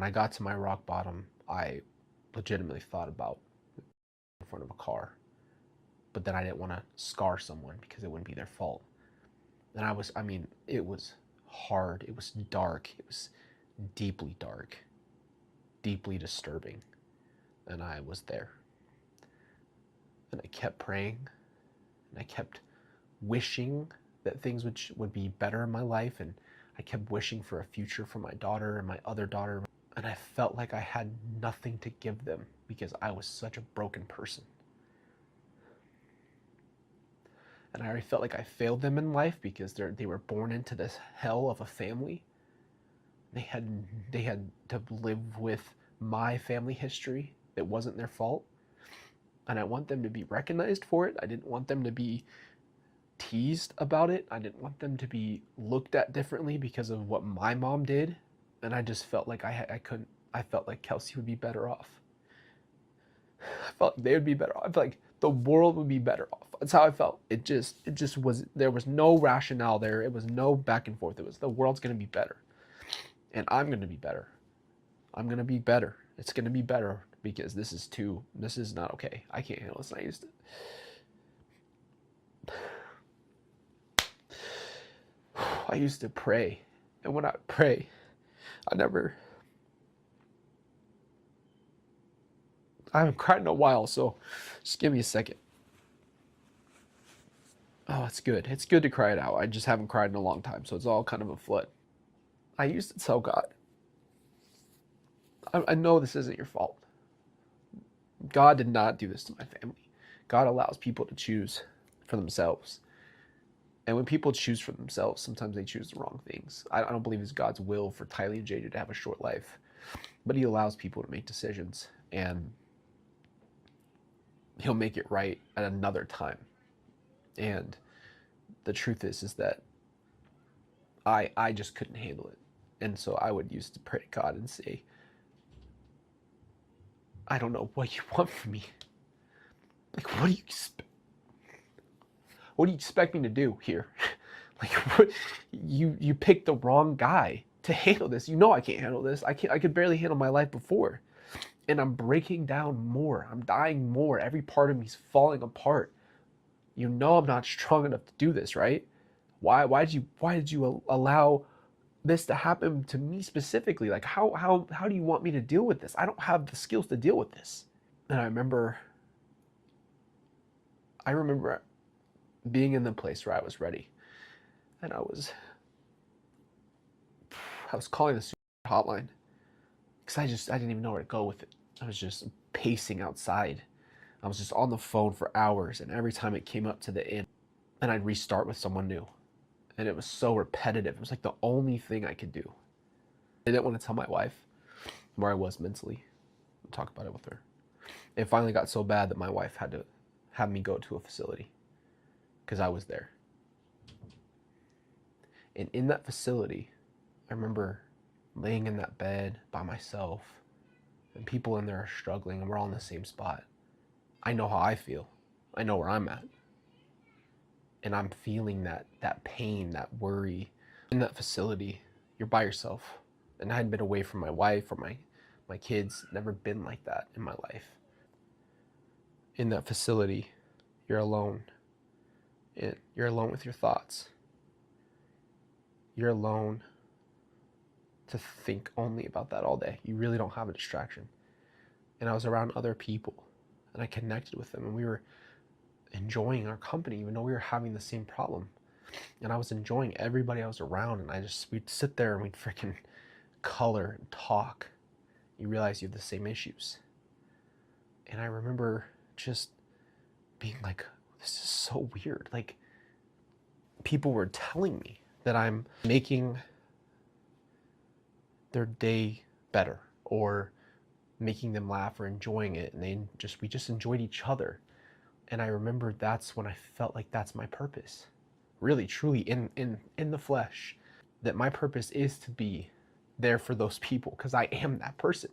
I got to my rock bottom, I legitimately thought about in front of a car, but then I didn't want to scar someone because it wouldn't be their fault. And it was hard. It was dark. It was deeply dark, deeply disturbing. And I was there. And I kept praying, and I kept wishing that things would be better in my life, and I kept wishing for a future for my daughter and my other daughter. And I felt like I had nothing to give them because I was such a broken person. And I already felt like I failed them in life because they were born into this hell of a family. They had to live with my family history that wasn't their fault. And I want them to be recognized for it. I didn't want them to be teased about it. I didn't want them to be looked at differently because of what my mom did. And I just felt like I felt like Kelsey would be better off. I felt like they would be better off. I felt like the world would be better off. That's how I felt. It just was, there was no rationale there. It was no back and forth. It was the world's going to be better. And I'm going to be better. I'm going to be better. It's going to be better because this is not okay. I can't handle this. I used to pray. And when I pray, I haven't cried in a while, so just give me a second. Oh, it's good. It's good to cry it out. I just haven't cried in a long time, so it's all kind of a flood. I used to tell God, I know this isn't your fault. God did not do this to my family. God allows people to choose for themselves. And when people choose for themselves, sometimes they choose the wrong things. I don't believe it's God's will for Tylee and JJ to have a short life. But he allows people to make decisions. And he'll make it right at another time. And the truth is that I just couldn't handle it. And so I would used to pray to God and say, I don't know what you want from me. Like, what do you expect me to do here? Like, what, you picked the wrong guy to handle this. You know I can't handle this. I could barely handle my life before. And I'm breaking down more. I'm dying more. Every part of me's falling apart. You know I'm not strong enough to do this, right? Why did you allow this to happen to me specifically? Like, how do you want me to deal with this? I don't have the skills to deal with this. And I remember being in the place where I was ready, and I was calling the suicide hotline because I didn't even know where to go with it. I was just pacing outside. I was just on the phone for hours, and every time it came up to the end, and I'd restart with someone new. And it was so repetitive. It was like the only thing I could do. I didn't want to tell my wife where I was mentally and talk about it with her. It finally got so bad that my wife had to have me go to a facility because I was there. And in that facility, I remember laying in that bed by myself, and people in there are struggling, and we're all in the same spot. I know how I feel. I know where I'm at. And I'm feeling that pain, that worry. In that facility, you're by yourself. And I hadn't been away from my wife or my kids. Never been like that in my life. In that facility, you're alone. And you're alone with your thoughts. You're alone to think only about that all day. You really don't have a distraction. And I was around other people, and I connected with them, and we were enjoying our company even though we were having the same problem. And I was enjoying everybody I was around, and we'd sit there and we'd freaking color and talk. You realize you have the same issues. And I remember just being like, this is so weird. Like, people were telling me that I'm making their day better or making them laugh or enjoying it, and we just enjoyed each other. And I remember that's when I felt like that's my purpose. Really, truly, in the flesh. That my purpose is to be there for those people, because I am that person.